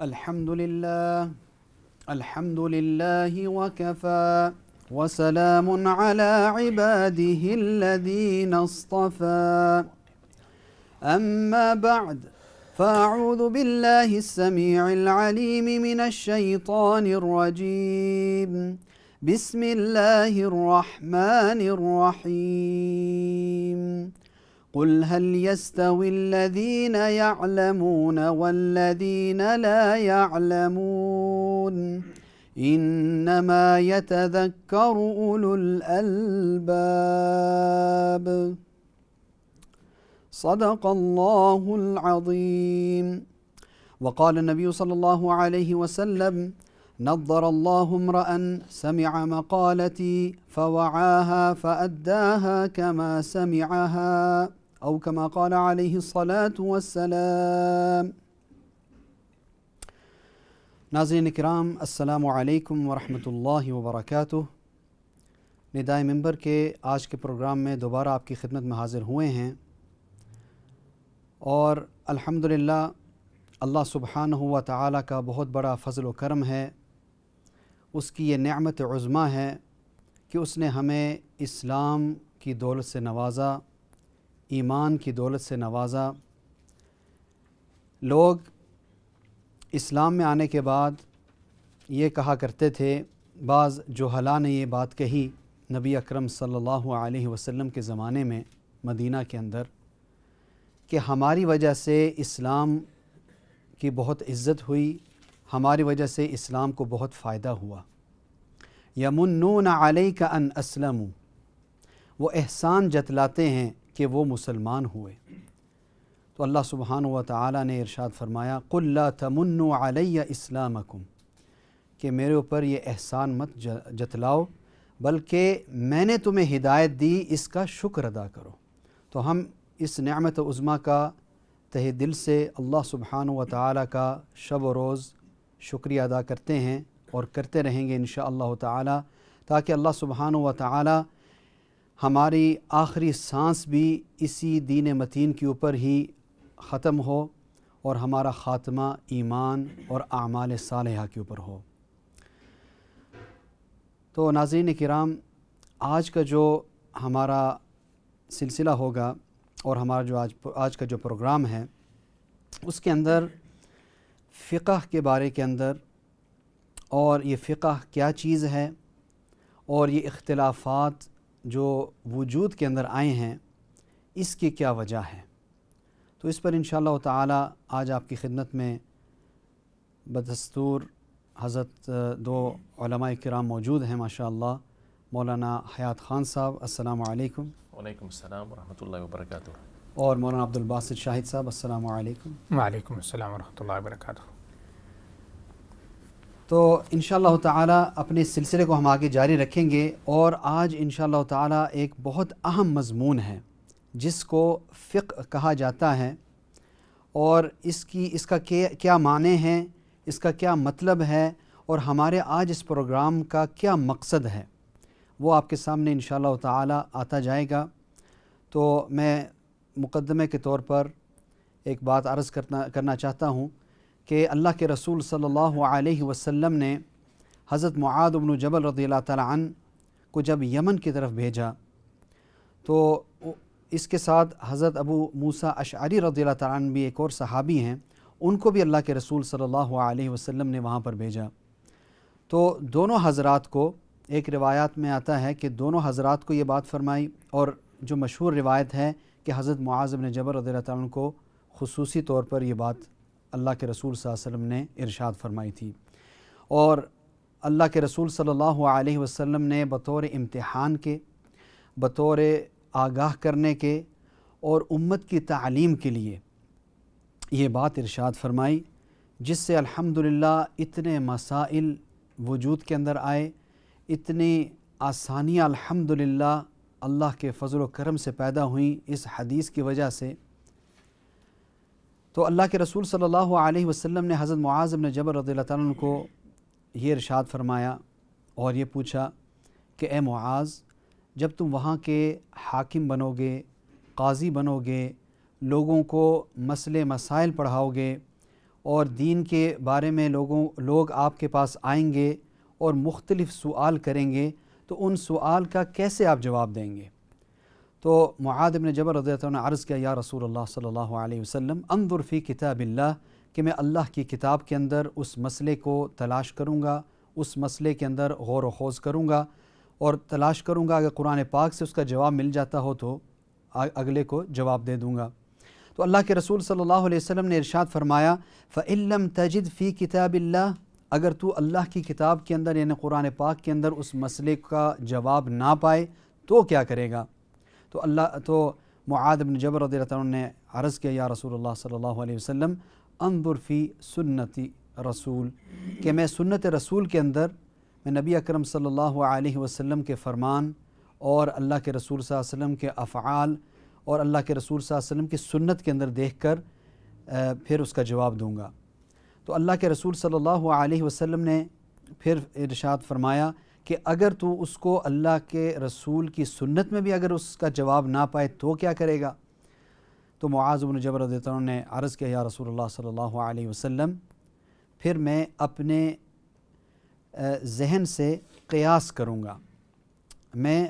الحمد لله وكفى وسلام على عباده الذين اصطفى أما بعد فأعوذ بالله السميع العليم من الشيطان الرجيم بسم الله الرحمن الرحيم قل هل يستوي الذين يعلمون والذين لا يعلمون إنما يتذكر أولو الألباب صدق الله العظيم. وقال النبي صلى الله عليه وسلم نضر الله امرأ سمع مقالتي فوعاها فأداها كما سمعها أو كما قال عليه الصلاة والسلام. ناظرین کرام، السلام علیکم ورحمۃ اللہ وبرکاتہ. ندائے منبر کے آج کے پروگرام میں دوبارہ آپ کی خدمت میں حاضر ہوئے ہیں، اور الحمدللہ اللہ سبحانہ و تعالیٰ کا بہت بڑا فضل و کرم ہے. اس کی یہ نعمت عظمیٰ ہے کہ اس نے ہمیں اسلام کی دولت سے نوازا، ایمان کی دولت سے نوازا. لوگ اسلام میں آنے کے بعد یہ کہا کرتے تھے، بعض جہلاء نے یہ بات کہی نبی اکرم صلی اللہ علیہ وسلم کے زمانے میں مدینہ کے اندر، کہ ہماری وجہ سے اسلام کی بہت عزت ہوئی، ہماری وجہ سے اسلام کو بہت فائدہ ہوا. یمنون علیک ان اسلموا، وہ احسان جتلاتے ہیں کہ وہ مسلمان ہوئے. تو اللہ سبحانہ و تعالیٰ نے ارشاد فرمایا قل لا تمنوا علی اسلامکم، کہ میرے اوپر یہ احسان مت جتلاؤ، بلکہ میں نے تمہیں ہدایت دی، اس کا شکر ادا کرو. تو ہم اس نعمت عظمیٰ کا تہ دل سے اللہ سبحانہ و تعالیٰ کا شب و روز شکریہ ادا کرتے ہیں اور کرتے رہیں گے انشاءاللہ تعالیٰ، تاکہ اللہ سبحانہ و تعالیٰ ہماری آخری سانس بھی اسی دین متین کے اوپر ہی ختم ہو اور ہمارا خاتمہ ایمان اور اعمال صالحہ کے اوپر ہو. تو ناظرین کرام، آج کا جو ہمارا سلسلہ ہوگا اور ہمارا جو آج کا جو پروگرام ہے، اس کے اندر فقہ کے بارے کے اندر، اور یہ فقہ کیا چیز ہے اور یہ اختلافات جو وجود کے اندر آئے ہیں اس کی کیا وجہ ہے. تو اس پر انشاءاللہ تعالی آج آپ کی خدمت میں بدستور حضرت دو علماء کرام موجود ہیں ماشاءاللہ. مولانا حیات خان صاحب السلام علیکم. وعلیکم السلام ورحمۃ اللہ وبرکاتہ. اور مولانا عبدالباسط شاہد صاحب السلام علیکم. وعلیکم السلام ورحمۃ اللہ وبرکاتہ. تو انشاءاللہ تعالی اپنے سلسلے کو ہم آگے جاری رکھیں گے، اور آج انشاءاللہ تعالی ایک بہت اہم مضمون ہے جس کو فقہ کہا جاتا ہے، اور اس کا کیا معنی ہیں، اس کا کیا مطلب ہے، اور ہمارے آج اس پروگرام کا کیا مقصد ہے، وہ آپ کے سامنے انشاءاللہ تعالی آتا جائے گا. تو میں مقدمے کے طور پر ایک بات عرض کرنا چاہتا ہوں کہ اللہ کے رسول صلی اللہ علیہ وسلم نے حضرت معاذ بن جبل رضی اللہ تعالی عنہ کو جب یمن کی طرف بھیجا، تو اس کے ساتھ حضرت ابو موسیٰ اشعری رضی اللہ تعالی عنہ بھی ایک اور صحابی ہیں، ان کو بھی اللہ کے رسول صلی اللہ علیہ وسلم نے وہاں پر بھیجا. تو دونوں حضرات کو، ایک روایات میں آتا ہے کہ دونوں حضرات کو یہ بات فرمائی، اور جو مشہور روایت ہے کہ حضرت معاذ بن جبل رضی اللہ تعالی عنہ کو خصوصی طور پر یہ بات اللہ کے رسول صلی اللہ علیہ وسلم نے ارشاد فرمائی تھی. اور اللہ کے رسول صلی اللہ علیہ وسلم نے بطور امتحان کے، بطور آگاہ کرنے کے اور امت کی تعلیم کے لیے یہ بات ارشاد فرمائی، جس سے الحمدللہ اتنے مسائل وجود کے اندر آئے، اتنی آسانیاں الحمدللہ اللہ کے فضل و کرم سے پیدا ہوئیں اس حدیث کی وجہ سے. تو اللہ کے رسول صلی اللہ علیہ وسلم نے حضرت معاذ بن جبل رضی اللہ تعالیٰ عنہ کو یہ ارشاد فرمایا اور یہ پوچھا کہ اے معاذ، جب تم وہاں کے حاکم بنو گے، قاضی بنو گے، لوگوں کو مسئلے مسائل پڑھاؤ گے، اور دین کے بارے میں لوگ آپ کے پاس آئیں گے اور مختلف سوال کریں گے تو ان سوال کا کیسے آپ جواب دیں گے؟ تو معاذ بن جبل رضی اللہ عنہ نے عرض کیا یا رسول اللہ صلی اللہ علیہ وسلم انظر فی کتاب اللہ، کہ میں اللہ کی کتاب کے اندر اس مسئلے کو تلاش کروں گا، اس مسئلے کے اندر غور و خوض کروں گا اور تلاش کروں گا، اگر قرآن پاک سے اس کا جواب مل جاتا ہو تو اگلے کو جواب دے دوں گا۔ تو اللہ کے رسول صلی اللہ علیہ وسلم نے ارشاد فرمایا فَإِن لَمْ تَجِدْ فِي كِتَابِ اللَّهِ، اگر تو اللہ کی کتاب کے اندر یعنی قرآن پاک کے اندر اس مسئلے کا جواب نہ پائے تو کیا کرے گا؟ تو معاذ بن جبل رضی اللہ عنہ نے عرض کیا یا رسول اللہ صلی اللہ علیہ وسلم انظر فی سنتی رسول، کہ میں سنت رسول کے اندر میں نبی اکرم صلی اللہ علیہ وسلم کے فرمان اور اللہ کے رسول صلی اللہ علیہ وسلم کے افعال اور اللہ کے رسول صلی اللہ علیہ وسلم کی سنت کے اندر دیکھ کر پھر اس کا جواب دوں گا۔ تو اللہ کے رسول صلی اللہ علیہ وسلم نے پھر ارشاد فرمایا کہ اگر تو اس کو اللہ کے رسول کی سنت میں بھی اگر اس کا جواب نہ پائے تو کیا کرے گا؟ تو معاذ بن جبل رضی اللہ عنہ نے عرض کیا یا رسول اللہ صلی اللہ علیہ وسلم پھر میں اپنے ذہن سے قیاس کروں گا، میں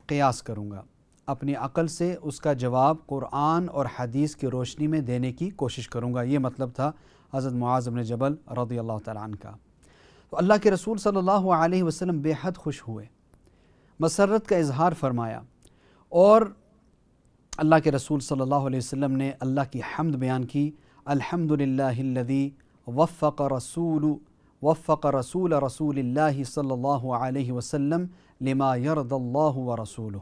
قیاس کروں گا، اپنی عقل سے اس کا جواب قرآن اور حدیث کی روشنی میں دینے کی کوشش کروں گا۔ یہ مطلب تھا حضرت معاذ بن جبل رضی اللہ تعالیٰ عنہ کا۔ تو اللہ کے رسول صلی اللہ علیہ وسلم بے حد خوش ہوئے، مسرت کا اظہار فرمایا، اور اللہ کے رسول صلی اللہ علیہ وسلم نے اللہ کی حمد بیان کی، الحمدللہ الذی وفق رسول اللہ صلی اللہ علیہ وسلم لما یرضی اللہ ورسولہ،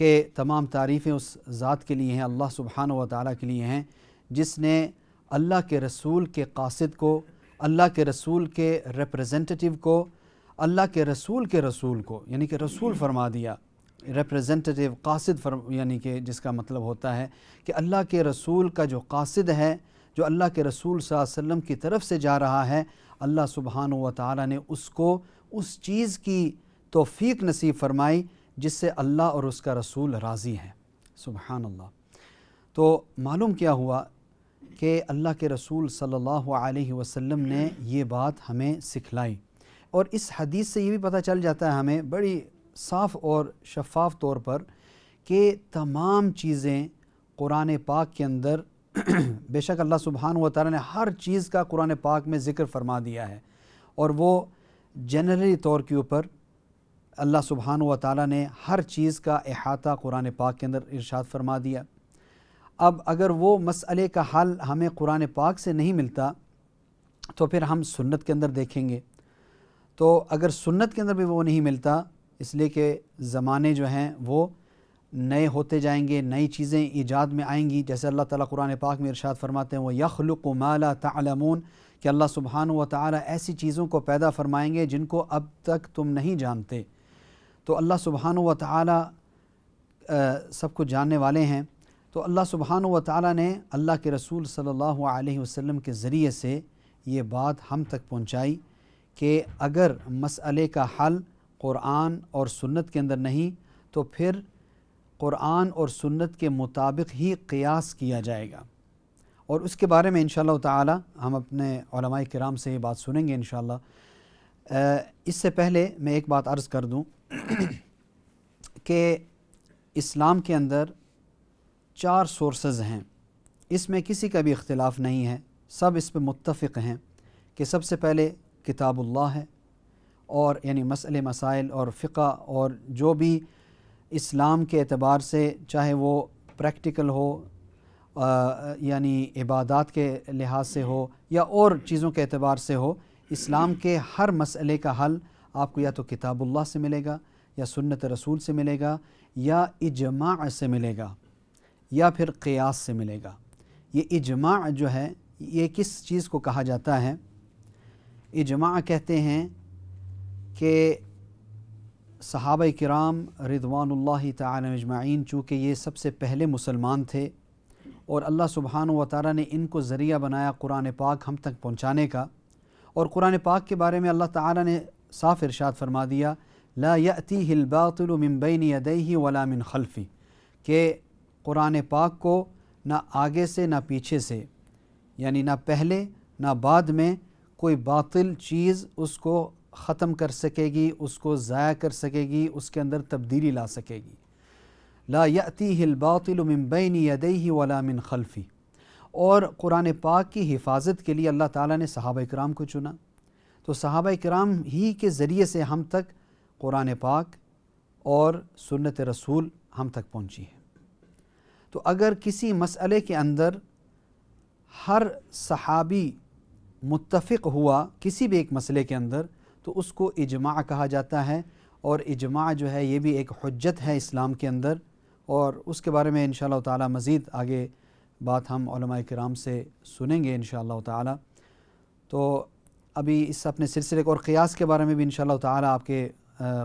کہ تمام تعریفیں اس ذات کے لیے ہیں، اللہ سبحانہ و تعالیٰ کے لیے ہیں جس نے اللہ کے رسول کے قاصد کو، اللہ کے رسول کے ریپریزنٹیٹیو کو، اللہ کے رسول کو یعنی کہ رسول فرما دیا، ریپریزنٹیٹیو قاصد یعنی کہ جس کا مطلب ہوتا ہے کہ اللہ کے رسول کا جو قاصد ہے، جو اللہ کے رسول صلی اللہ علیہ وسلم کی طرف سے جا رہا ہے، اللہ سبحانہ و تعالیٰ نے اس کو اس چیز کی توفیق نصیب فرمائی جس سے اللہ اور اس کا رسول راضی ہیں۔ سبحان اللہ۔ تو معلوم کیا ہوا کہ اللہ کے رسول صلی اللہ علیہ وسلم نے یہ بات ہمیں سکھلائی، اور اس حدیث سے یہ بھی پتہ چل جاتا ہے ہمیں بڑی صاف اور شفاف طور پر کہ تمام چیزیں قرآن پاک کے اندر بے شک اللہ سبحانہ و تعالیٰ نے ہر چیز کا قرآن پاک میں ذکر فرما دیا ہے، اور وہ جنرلی طور کے اوپر اللہ سبحانہ و تعالیٰ نے ہر چیز کا احاطہ قرآن پاک کے اندر ارشاد فرما دیا۔ اب اگر وہ مسئلے کا حل ہمیں قرآن پاک سے نہیں ملتا تو پھر ہم سنت کے اندر دیکھیں گے، تو اگر سنت کے اندر بھی وہ نہیں ملتا، اس لیے کہ زمانے جو ہیں وہ نئے ہوتے جائیں گے، نئی چیزیں ایجاد میں آئیں گی، جیسے اللہ تعالیٰ قرآن پاک میں ارشاد فرماتے ہیں وہ یخلق ما لا تعلمون، کہ اللہ سبحانہ و تعالیٰ ایسی چیزوں کو پیدا فرمائیں گے جن کو اب تک تم نہیں جانتے۔ تو اللہ سبحانہ و تعالیٰ سب کچھ جاننے والے ہیں۔ تو اللہ سبحانہ و تعالیٰ نے اللہ کے رسول صلی اللہ علیہ وسلم کے ذریعے سے یہ بات ہم تک پہنچائی کہ اگر مسئلے کا حل قرآن اور سنت کے اندر نہیں تو پھر قرآن اور سنت کے مطابق ہی قیاس کیا جائے گا، اور اس کے بارے میں انشاءاللہ تعالی ہم اپنے علماء کرام سے یہ بات سنیں گے انشاءاللہ۔ اس سے پہلے میں ایک بات عرض کر دوں کہ اسلام کے اندر 4 سورسز ہیں، اس میں کسی کا بھی اختلاف نہیں ہے، سب اس پہ متفق ہیں کہ سب سے پہلے کتاب اللہ ہے، اور یعنی مسئلے مسائل اور فقہ اور جو بھی اسلام کے اعتبار سے چاہے وہ پریکٹیکل ہو یعنی عبادات کے لحاظ سے ہو یا اور چیزوں کے اعتبار سے ہو، اسلام کے ہر مسئلے کا حل آپ کو یا تو کتاب اللہ سے ملے گا یا سنت رسول سے ملے گا یا اجماع سے ملے گا یا پھر قیاس سے ملے گا۔ یہ اجماع جو ہے یہ کس چیز کو کہا جاتا ہے؟ اجماع کہتے ہیں کہ صحابہ کرام رضوان اللہ تعالی اجمعین چونکہ یہ سب سے پہلے مسلمان تھے اور اللہ سبحانہ و تعالیٰ نے ان کو ذریعہ بنایا قرآن پاک ہم تک پہنچانے کا، اور قرآن پاک کے بارے میں اللہ تعالیٰ نے صاف ارشاد فرما دیا لا یأتیہ الباطل من بین یدیہ ولا من خلفہ، کہ قرآن پاک کو نہ آگے سے نہ پیچھے سے، یعنی نہ پہلے نہ بعد میں کوئی باطل چیز اس کو ختم کر سکے گی، اس کو ضائع کر سکے گی، اس کے اندر تبدیلی لا سکے گی۔ لا یأتیہ الباطل من بین یدیہ ولا من خلفہ۔ اور قرآن پاک کی حفاظت کے لیے اللہ تعالیٰ نے صحابہ کرام کو چنا، تو صحابہ کرام ہی کے ذریعے سے ہم تک قرآن پاک اور سنت رسول ہم تک پہنچی ہے۔ تو اگر کسی مسئلے کے اندر ہر صحابی متفق ہوا کسی بھی ایک مسئلے کے اندر تو اس کو اجماع کہا جاتا ہے، اور اجماع جو ہے یہ بھی ایک حجت ہے اسلام کے اندر، اور اس کے بارے میں انشاءاللہ تعالی مزید آگے بات ہم علماء کرام سے سنیں گے انشاءاللہ تعالی۔ تو ابھی اس اپنے سلسلے اور قیاس کے بارے میں بھی انشاءاللہ تعالی آپ کے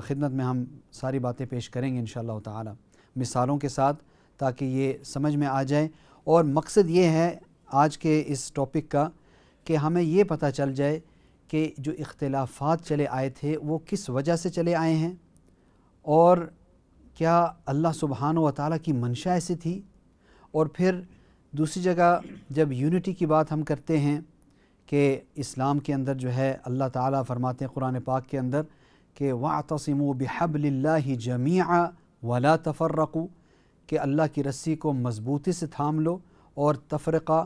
خدمت میں ہم ساری باتیں پیش کریں گے انشاءاللہ تعالی مثالوں کے ساتھ، تاکہ یہ سمجھ میں آ جائے۔ اور مقصد یہ ہے آج کے اس ٹاپک کا کہ ہمیں یہ پتہ چل جائے کہ جو اختلافات چلے آئے تھے وہ کس وجہ سے چلے آئے ہیں، اور کیا اللہ سبحانہ و تعالیٰ کی منشا ایسی تھی۔ اور پھر دوسری جگہ جب یونٹی کی بات ہم کرتے ہیں کہ اسلام کے اندر جو ہے اللہ تعالیٰ فرماتے ہیں قرآن پاک کے اندر کہ وَاعْتَصِمُوا بِحَبْلِ اللَّهِ جَمِيعًا وَلَا تَفَرَّقُوا، کہ اللہ کی رسی کو مضبوطی سے تھام لو اور تفرقہ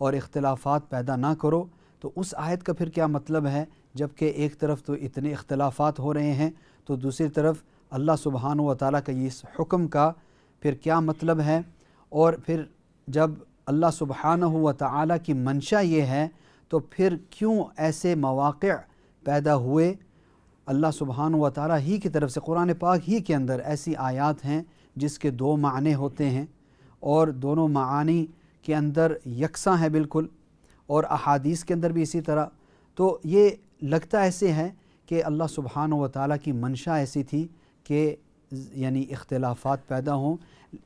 اور اختلافات پیدا نہ کرو۔ تو اس آیت کا پھر کیا مطلب ہے، جب کہ ایک طرف تو اتنے اختلافات ہو رہے ہیں تو دوسری طرف اللہ سبحانہ و تعالیٰ کا اس حکم کا پھر کیا مطلب ہے، اور پھر جب اللہ سبحانہ و تعالیٰ کی منشا یہ ہے تو پھر کیوں ایسے مواقع پیدا ہوئے۔ اللہ سبحانہ و تعالیٰ ہی کی طرف سے قرآن پاک ہی کے اندر ایسی آیات ہیں جس کے دو معنی ہوتے ہیں، اور دونوں معانی کے اندر یکساں ہے بالکل، اور احادیث کے اندر بھی اسی طرح۔ تو یہ لگتا ایسے ہے کہ اللہ سبحانہ و تعالیٰ کی منشا ایسی تھی کہ یعنی اختلافات پیدا ہوں،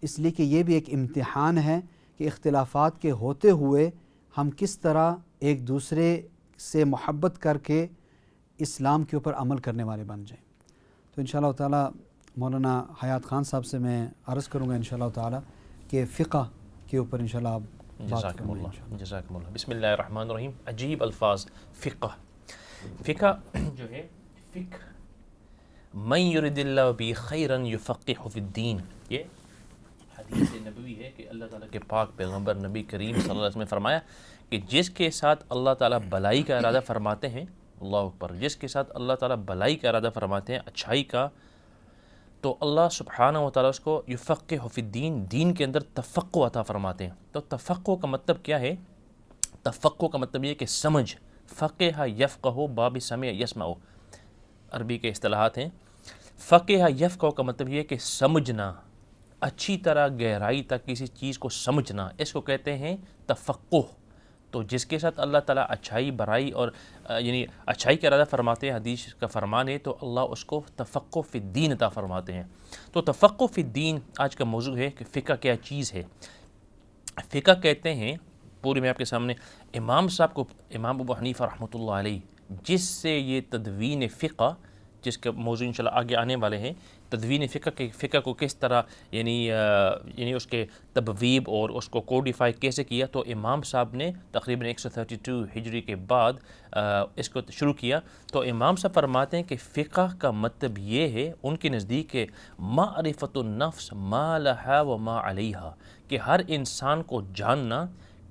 اس لیے کہ یہ بھی ایک امتحان ہے کہ اختلافات کے ہوتے ہوئے ہم کس طرح ایک دوسرے سے محبت کر کے اسلام کے اوپر عمل کرنے والے بن جائیں۔ تو انشاءاللہ تعالیٰ مولانا حیات خان صاحب سے میں عرض کروں گا انشاءاللہ تعالیٰ کہ فقہ کے اوپر انشاءاللہ آپ بات جزاکم کریں گے اللہ انشاءاللہ۔ جزاکم اللہ۔ بسم اللہ الرحمن الرحیم۔ عجیب الفاظ فقہ۔ فقہ جو ہے فقہ من یرد اللہ بی خیرا یفقہہ فی الدین، یہ حدیث نبوی ہے کہ اللہ تعالیٰ کے پاک پیغمبر نبی کریم صلی اللہ علیہ وسلم نے فرمایا کہ جس کے ساتھ اللہ تعالیٰ بلائی کا ارادہ فرماتے ہیں، اللہ اکبر، جس کے ساتھ اللہ تعالیٰ بلائی کا ارادہ فرماتے ہیں، اچھائی کا، تو اللہ سبحانہ و تعالیٰ اس کو یفقہ فی الدین، دین کے اندر تفقہ عطا فرماتے ہیں۔ تو تفقہ کا مطلب کیا ہے؟ تفقہ کا مطلب یہ کہ سمجھ، فقہ یفقہ باب سمع یسمع، عربی کے اصطلاحات ہیں۔ فقہ یفقہ کا مطلب یہ کہ سمجھنا، اچھی طرح گہرائی تک کسی چیز کو سمجھنا، اس کو کہتے ہیں تفقہ۔ تو جس کے ساتھ اللہ تعالیٰ اچھائی برائی اور یعنی اچھائی کا ارادہ فرماتے ہیں، حدیث کا فرمان ہے، تو اللہ اس کو تفقہ فی الدین عطا فرماتے ہیں۔ تو تفقہ فی الدین آج کا موضوع ہے کہ فقہ کیا چیز ہے۔ فقہ کہتے ہیں، پوری میں آپ کے سامنے امام صاحب کو، امام ابو حنیفہ رحمۃ اللہ علیہ، جس سے یہ تدوین فقہ، جس کا موضوع انشاءاللہ آگے آنے والے ہیں، تدوین فقہ کو کس طرح یعنی اس کے تبویب اور اس کو کوڈیفائی کیسے کیا، تو امام صاحب نے تقریباً 132 ہجری کے بعد اس کو شروع کیا۔ تو امام صاحب فرماتے ہیں کہ فقہ کا مطلب یہ ہے ان کے نزدیک کہ معرفت النفس ما لہا و ما علیہا، کہ ہر انسان کو جاننا،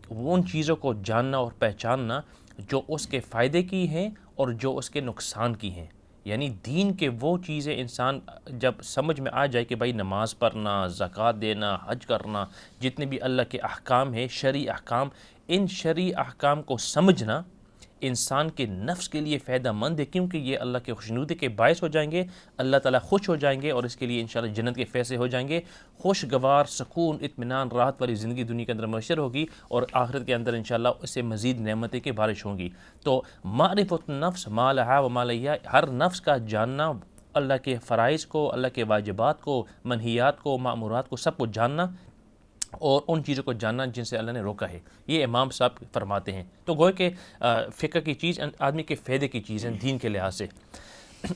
ان چیزوں کو جاننا اور پہچاننا جو اس کے فائدے کی ہیں اور جو اس کے نقصان کی ہیں۔ یعنی دین کے وہ چیزیں انسان جب سمجھ میں آ جائے کہ بھائی نماز پڑھنا، زکوٰۃ دینا، حج کرنا، جتنے بھی اللہ کے احکام ہیں، شرعی احکام، ان شرعی احکام کو سمجھنا انسان کے نفس کے لیے فائدہ مند ہے، کیونکہ یہ اللہ کے خوشنودی کے باعث ہو جائیں گے، اللہ تعالیٰ خوش ہو جائیں گے اور اس کے لیے انشاءاللہ جنت کے فیصلے ہو جائیں گے، خوشگوار، سکون، اطمینان، راحت والی زندگی دنیا کے اندر میسر ہوگی، اور آخرت کے اندر انشاءاللہ اس سے مزید نعمتیں کی بارش ہوں گی۔ تو معرفت النفس ما لہا و ما علیہا، ہر نفس کا جاننا، اللہ کے فرائض کو، اللہ کے واجبات کو، منہیات کو، مأمورات کو، سب کو جاننا، اور ان چیزوں کو جاننا جن سے اللہ نے روکا ہے، یہ امام صاحب فرماتے ہیں۔ تو گویا کہ فقہ کی چیز آدمی کے فائدے کی چیز ہے دین کے لحاظ سے۔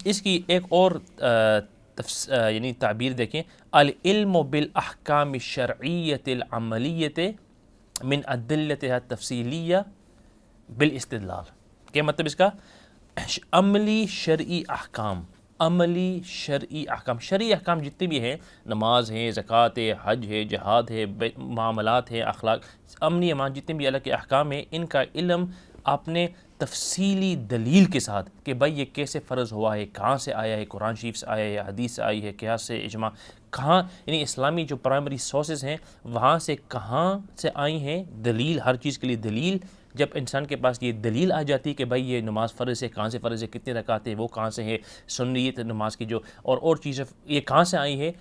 اس کی ایک اور یعنی تعبیر دیکھیں، العلم بالاحکام الشرعیۃ العملیۃ من ادلتها التفصیلیہ بالاستدلال. کیا مطلب اس کا؟ عملی شرعی احکام، عملی شرعی احکام، شرعی احکام جتنے بھی ہیں، نماز ہے، زکوٰۃ ہے، حج ہے، جہاد ہے، معاملات ہیں، اخلاق، امنی امان، جتنے بھی اللہ کے احکام ہیں، ان کا علم آپ نے تفصیلی دلیل کے ساتھ کہ بھائی یہ کیسے فرض ہوا ہے، کہاں سے آیا ہے، قرآن شریف سے آیا ہے، حدیث سے آئی ہے، قیاس سے، اجماع، کہاں، یعنی اسلامی جو پرائمری سورسز ہیں وہاں سے کہاں سے آئی ہیں دلیل، ہر چیز کے لیے دلیل. جب انسان کے پاس یہ دلیل آ جاتی ہے کہ بھائی یہ نماز فرض ہے، کہاں سے فرض ہے، کتنے رکعت ہے، وہ کہاں سے ہے، سنیت نماز کی جو اور چیزیں یہ کہاں سے آئی ہے،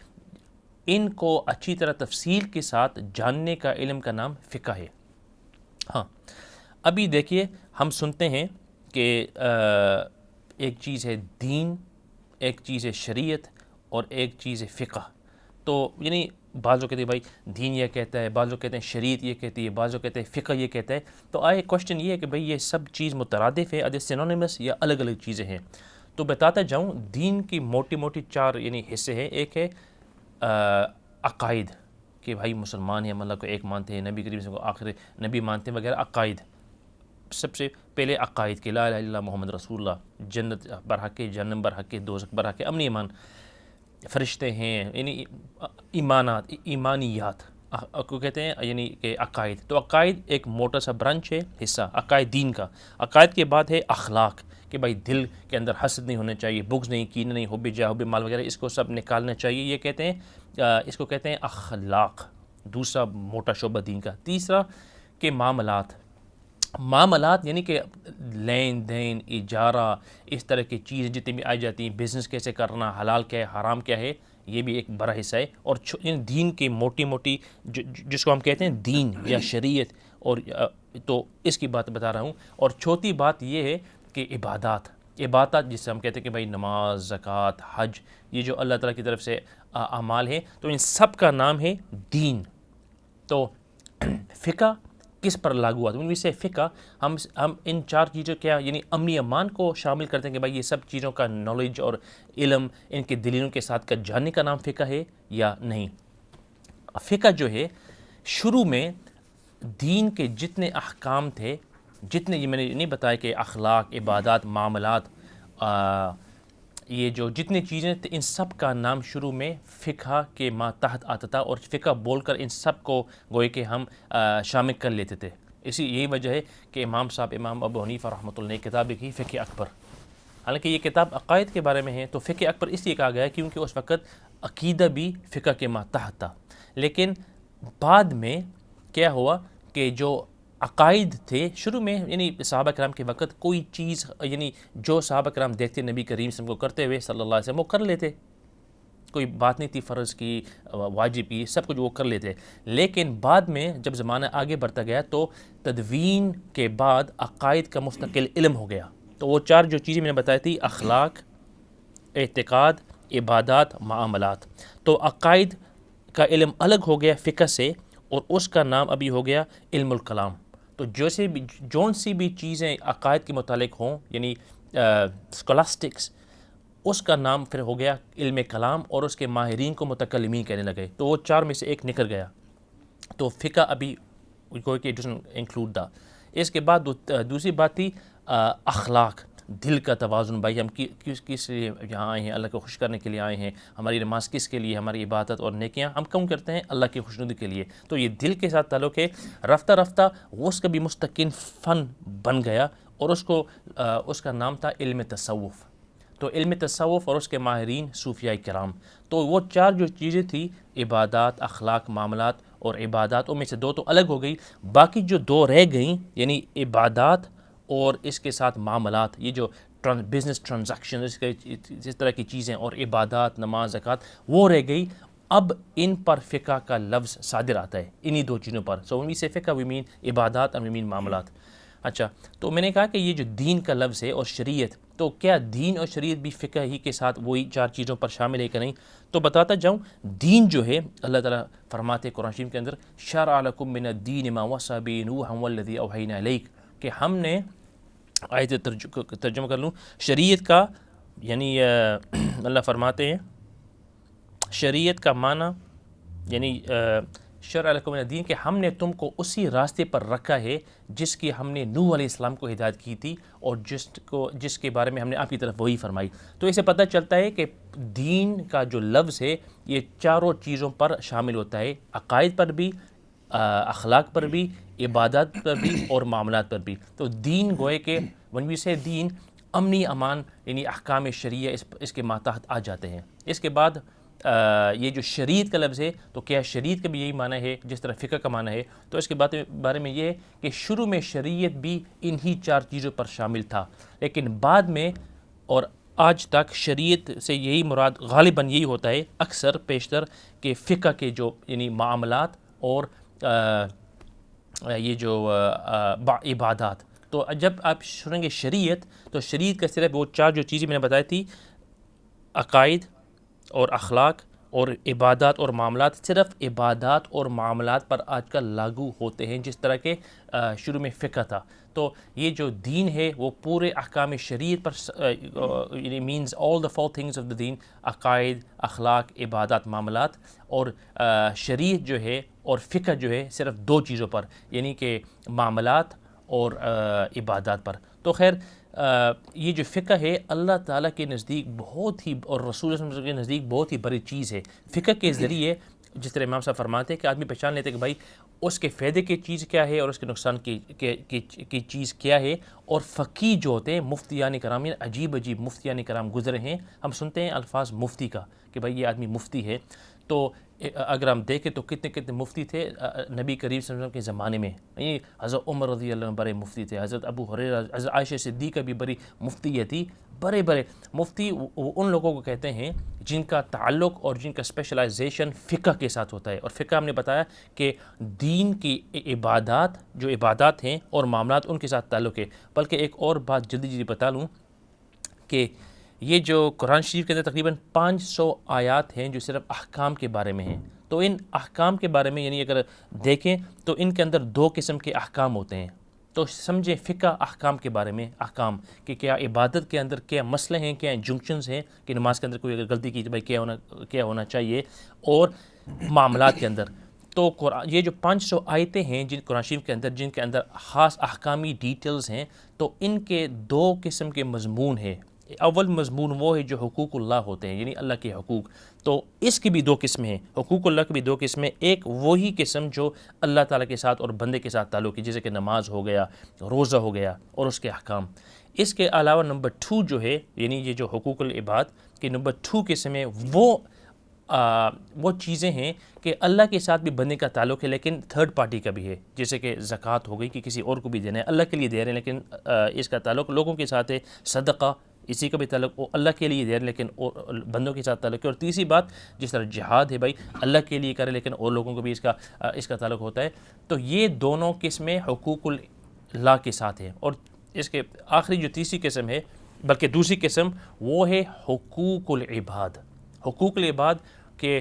ان کو اچھی طرح تفصیل کے ساتھ جاننے کا علم کا نام فقہ ہے. ہاں ابھی دیکھیے ہم سنتے ہیں کہ ایک چیز ہے دین، ایک چیز ہے شریعت، اور ایک چیز ہے فقہ. تو یعنی بعض لوگ کہتے ہیں بھائی دین یہ کہتا ہے، بعض لوگ کہتے ہیں شریعت یہ کہتی ہے، بعض لوگ کہتے ہیں فقہ یہ کہتا ہے. تو آئے کوشچن یہ ہے کہ بھائی یہ سب چیز مترادف ہے، ادھر سینونیمس یا الگ الگ چیزیں ہیں. تو بتاتا جاؤں دین کی موٹی موٹی چار یعنی حصے ہیں. ایک ہے عقائد، کہ بھائی مسلمان ہیں، ہم اللہ کو ایک مانتے ہیں، نبی کریم صلی اللہ علیہ وسلم کو آخر نبی مانتے ہیں وغیرہ. عقائد سب سے پہلے عقائد کہ لا الہ الا اللہ محمد رسول اللہ، جنت برحق ہے، جہنم برحق ہے، دوزخ برحق ہے، امن ایمان، فرشتے ہیں، یعنی ایمانات، ایمانیات کو کہتے ہیں یعنی کہ عقائد. تو عقائد ایک موٹا سا برانچ ہے، حصہ عقائد دین کا. عقائد کے بعد ہے اخلاق، کہ بھائی دل کے اندر حسد نہیں ہونا چاہیے، بغض نہیں، کینہ نہیں، حب جاہ، حب مال وغیرہ، اس کو سب نکالنا چاہیے. یہ کہتے ہیں اس کو کہتے ہیں اخلاق، دوسرا موٹا شعبہ دین کا. تیسرا کہ معاملات، معاملات یعنی کہ لین دین، اجارہ، اس طرح کی چیزیں جتنی بھی آئی جاتی ہیں، بزنس کیسے کرنا، حلال کیا ہے، حرام کیا ہے، یہ بھی ایک بڑا حصہ ہے. اور دین کی موٹی موٹی جس کو ہم کہتے ہیں دین یا شریعت، اور تو اس کی بات بتا رہا ہوں. اور چوتھی بات یہ ہے کہ عبادات، عبادات جس سے ہم کہتے ہیں کہ بھائی نماز، زکوٰۃ، حج، یہ جو اللہ تعالیٰ کی طرف سے اعمال ہیں، تو ان سب کا نام ہے دین. تو فقہ کس پر لاگو ہوا؟ تو ان میں سے فقہ ہم ان چار چیزوں کیا یعنی امنی امان کو شامل کرتے ہیں کہ بھائی یہ سب چیزوں کا نالج اور علم ان کے دلیلوں کے ساتھ کا جاننے کا نام فقہ ہے یا نہیں. فقہ جو ہے شروع میں دین کے جتنے احکام تھے، جتنے یہ میں نے نہیں بتایا کہ اخلاق، عبادات، معاملات، یہ جو جتنی چیزیں تھے، ان سب کا نام شروع میں فقہ کے ماتحت آتا تھا، اور فقہ بول کر ان سب کو گوئے کہ ہم شامل کر لیتے تھے. یہی وجہ ہے کہ امام ابو حنیفہ رحمۃ اللہ نے کتاب لکھی فقہ اکبر. حالانکہ یہ کتاب عقائد کے بارے میں ہے، تو فقہ اکبر اس لیے کہا گیا ہے کیونکہ اس وقت عقیدہ بھی فقہ کے ماتحت تھا. لیکن بعد میں کیا ہوا کہ جو عقائد تھے شروع میں، یعنی صحابہ کرام کے وقت کوئی چیز یعنی جو صحابہ کرام دیکھتے نبی کریم صلی اللہ علیہ وسلم کو کرتے ہوئے صلی اللہ علیہ وسلم وہ کر لیتے، کوئی بات نہیں تھی فرض کی، واجب کی، سب کچھ وہ کر لیتے. لیکن بعد میں جب زمانہ آگے بڑھتا گیا تو تدوین کے بعد عقائد کا مستقل علم ہو گیا. تو وہ چار جو چیزیں میں نے بتائی تھی، اخلاق، اعتقاد، عبادات، معاملات، تو عقائد کا علم الگ ہو گیا فقہ سے، اور اس کا نام ابھی ہو گیا علم الکلام. تو جون سی بھی چیزیں عقائد کے متعلق ہوں یعنی اسکولاسٹکس، اس کا نام پھر ہو گیا علم کلام، اور اس کے ماہرین کو متکلمین کہنے لگے. تو وہ چار میں سے ایک نکل گیا. تو فقہ ابھی کوئی کہ ڈزنٹ انکلوڈ دا. اس کے بعد دوسری بات تھی اخلاق، دل کا توازن. بھائی ہم کس لیے یہاں آئے ہیں؟ اللہ کو خوش کرنے کے لیے آئے ہیں. ہماری نماز کس کے لیے؟ ہماری عبادت اور نیکیاں ہم کیوں کرتے ہیں؟ اللہ کی خوشنودی کے لیے. تو یہ دل کے ساتھ تعلق ہے. رفتہ رفتہ وہ اس کا بھی مستقل فن بن گیا، اور اس کا نام تھا علم تصوف. تو علم تصوف اور اس کے ماہرین صوفیاء کرام. تو وہ چار جو چیزیں تھیں، عبادات، اخلاق، معاملات اور عبادات، ان میں سے دو تو الگ ہو گئی، باقی جو دو رہ گئیں یعنی عبادات اور اس کے ساتھ معاملات، یہ جو بزنس ٹرانزیکشن اس طرح کی چیزیں، اور عبادات، نماز، زکوٰۃ، وہ رہ گئی. اب ان پر فقہ کا لفظ صادر آتا ہے انہی دو چیزوں پر. سو وی سے فقہ وی مین عبادات اور وی مین معاملات. اچھا، تو میں نے کہا کہ یہ جو دین کا لفظ ہے اور شریعت، تو کیا دین اور شریعت بھی فقہ ہی کے ساتھ وہی چار چیزوں پر شامل ہے کہ نہیں؟ تو بتاتا جاؤں. دین جو ہے اللہ تعالیٰ فرماتے قرآن شریف کے اندر شرع لکم من الدین ما وصی به نوحا والذی اوحینا الیک، کہ ہم نے آیت ترجمہ کر لوں. شریعت کا یعنی اللہ فرماتے ہیں شریعت کا معنی یعنی شرع لکم من الدین کہ ہم نے تم کو اسی راستے پر رکھا ہے جس کی ہم نے نوح علیہ السلام کو ہدایت کی تھی اور جس کے بارے میں ہم نے آپ کی طرف وہی فرمائی. تو اسے پتہ چلتا ہے کہ دین کا جو لفظ ہے یہ چاروں چیزوں پر شامل ہوتا ہے، عقائد پر بھی، اخلاق پر بھی، عبادات پر بھی اور معاملات پر بھی. تو دین گوئے کہ when we say دین، امنی امان یعنی احکام شریعہ اس کے ماتحت آ جاتے ہیں. اس کے بعد یہ جو شریعت کا لفظ ہے تو کیا شریعت کا بھی یہی معنی ہے جس طرح فقہ کا معنی ہے؟ تو اس کے بارے میں یہ ہے کہ شروع میں شریعت بھی انہی چار چیزوں پر شامل تھا، لیکن بعد میں اور آج تک شریعت سے یہی مراد غالباً یہی ہوتا ہے اکثر پیشتر کہ فقہ کے جو یعنی معاملات اور یہ جو عبادات. تو جب آپ سنیں گے شریعت تو شریعت کا صرف وہ چار جو چیزیں میں نے بتائی تھی، عقائد اور اخلاق اور عبادات اور معاملات، صرف عبادات اور معاملات پر آج کل لاگو ہوتے ہیں جس طرح کے شروع میں فقہ تھا. تو یہ جو دین ہے وہ پورے احکام شریعت پر means all the four things of the دین، عقائد، اخلاق، عبادات، معاملات. اور شریعت جو ہے اور فقہ جو ہے صرف دو چیزوں پر یعنی کہ معاملات اور عبادات پر. تو خیر یہ جو فقہ ہے اللہ تعالیٰ کے نزدیک بہت ہی اور رسول صلی اللہ علیہ وسلم کے نزدیک بہت ہی بڑی چیز ہے. فقہ کے ذریعے جس طرح امام صاحب فرماتے ہیں کہ آدمی پہچان لیتے کہ بھائی اس کے فائدے کی چیز کیا ہے اور اس کے نقصان کی چیز کیا ہے. اور فقی جو ہوتے ہیں مفتیان کرام، عجیب عجیب مفتیان کرام گزرے ہیں. ہم سنتے ہیں الفاظ مفتی کا کہ بھائی یہ آدمی مفتی ہے، تو اگر ہم دیکھیں تو کتنے مفتی تھے نبی کریم صلی اللہ علیہ وسلم کے زمانے میں. حضرت عمر رضی اللہ عنہ بڑے مفتی تھے، حضرت ابو ہریرہ، حضرت عائشہ صدیقہ بھی بڑی مفتیہ تھی. بڑے مفتی ان لوگوں کو کہتے ہیں جن کا تعلق اور جن کا اسپیشلائزیشن فقہ کے ساتھ ہوتا ہے. اور فقہ ہم نے بتایا کہ دین کی عبادات ہیں اور معاملات ان کے ساتھ تعلق ہے. بلکہ ایک اور بات جلدی بتا لوں کہ یہ جو قرآن شریف کے اندر تقریباً 500 آیات ہیں جو صرف احکام کے بارے میں ہیں. تو ان احکام کے بارے میں یعنی اگر دیکھیں تو ان کے اندر دو قسم کے احکام ہوتے ہیں. تو سمجھیں فقہ احکام کے بارے میں، احکام کہ کیا عبادت کے اندر کیا مسئلے ہیں، کیا انجنکشنز ہیں کہ نماز کے اندر کوئی اگر غلطی کی تو بھائی کیا ہونا چاہیے، اور معاملات کے اندر. تو یہ جو 500 آیتیں ہیں جن قرآن شریف کے اندر جن کے اندر خاص احکامی ڈیٹیلز ہیں، تو ان کے دو قسم کے مضمون ہیں. اول مضمون وہ ہے جو حقوق اللہ ہوتے ہیں یعنی اللہ کے حقوق. تو اس کی بھی دو قسمیں ہیں، حقوق اللہ کی بھی دو قسمیں. ایک وہی قسم جو اللہ تعالیٰ کے ساتھ اور بندے کے ساتھ تعلق ہے جیسے کہ نماز ہو گیا، روزہ ہو گیا اور اس کے احکام. اس کے علاوہ نمبر 2 جو ہے یعنی یہ جو حقوق العباد کی نمبر 2 قسم ہے وہ چیزیں ہیں کہ اللہ کے ساتھ بھی بندے کا تعلق ہے لیکن تھرڈ پارٹی کا بھی ہے. جیسے کہ زکوٰۃ ہو گئی کہ کسی اور کو بھی دینا ہے، اللہ کے لیے دے رہے ہیں لیکن اس کا تعلق لوگوں کے ساتھ ہے. صدقہ اسی کا بھی تعلق وہ اللہ کے لیے دے رہے لیکن اور بندوں کے ساتھ تعلق ہے. اور تیسری بات جس طرح جہاد ہے بھائی اللہ کے لیے کرے لیکن اور لوگوں کو بھی اس کا تعلق ہوتا ہے. تو یہ دونوں قسمیں حقوق اللہ کے ساتھ ہیں. اور اس کے آخری جو تیسری قسم ہے بلکہ دوسری قسم وہ ہے حقوق العباد. حقوق العباد کے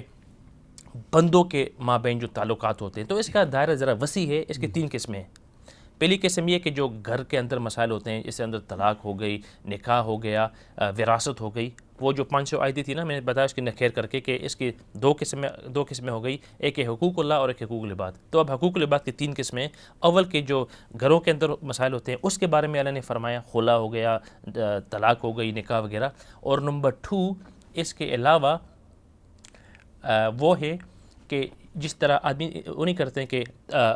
بندوں کے مابین جو تعلقات ہوتے ہیں. تو اس کا دائرہ ذرا وسیع ہے. اس کی 3 قسمیں ہیں. پہلی قسم یہ کہ جو گھر کے اندر مسائل ہوتے ہیں، اس کے اندر طلاق ہو گئی، نکاح ہو گیا، وراثت ہو گئی. وہ جو 500 آیتیں تھی نا میں نے بتایا اس کی نخیر کر کے کہ اس کی دو قسمیں ہو گئی، ایک ہے حقوق اللہ اور ایک حقوق العباد. تو اب حقوق العباد کی 3 قسمیں. اول کے جو گھروں کے اندر مسائل ہوتے ہیں اس کے بارے میں اللہ نے فرمایا خلا ہو گیا، طلاق ہو گئی، نکاح وغیرہ. اور نمبر 2 اس کے علاوہ وہ ہے کہ جس طرح آدمی انہیں کرتے ہیں کہ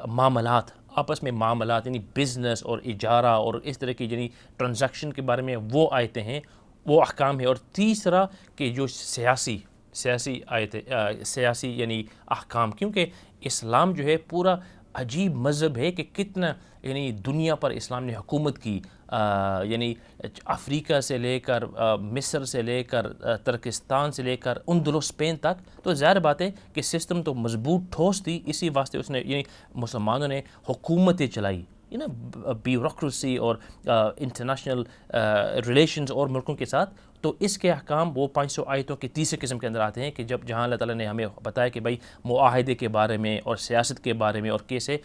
معاملات آپس میں معاملات یعنی بزنس اور اجارہ اور اس طرح کی یعنی ٹرانزیکشن کے بارے میں وہ آیتیں ہیں، وہ احکام ہے. اور تیسرا کہ جو سیاسی آیتیں سیاسی یعنی احکام، کیونکہ اسلام جو ہے پورا عجیب مذہب ہے کہ کتنا یعنی دنیا پر اسلام نے حکومت کی، یعنی افریقہ سے لے کر مصر سے لے کر ترکستان سے لے کر اندلس اسپین تک. تو ظاہر بات ہے کہ سسٹم تو مضبوط ٹھوس تھی، اسی واسطے اس نے یعنی مسلمانوں نے حکومتیں چلائی. بیوروکریسی اور انٹرنیشنل ریلیشنز اور ملکوں کے ساتھ. تو اس کے احکام وہ 500 آیتوں کے تیسرے قسم کے اندر آتے ہیں کہ جہاں اللہ تعالیٰ نے ہمیں بتایا کہ بھائی معاہدے کے بارے میں اور سیاست کے بارے میں اور کیسے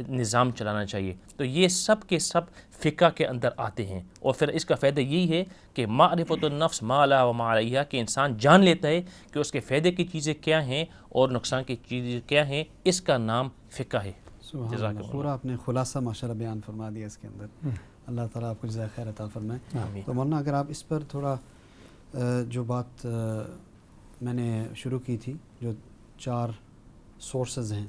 نظام چلانا چاہیے. تو یہ سب کے سب فقہ کے اندر آتے ہیں. اور پھر اس کا فائدہ یہی ہے کہ معرفت النفس ما لها وما علیہا، کہ انسان جان لیتا ہے کہ اس کے فائدے کی چیزیں کیا ہیں اور نقصان کی چیزیں کیا ہیں. اس کا نام فقہ ہے. سبحان اللہ، پورا آپ نے خلاصہ ماشاءاللہ بیان فرما دیا اس کے اندر. اللہ تعالیٰ آپ کو جزائے خیر عطا فرمائے. تو مولانا اگر آپ اس پر تھوڑا جو بات میں نے شروع کی تھی، جو 4 سورسز ہیں،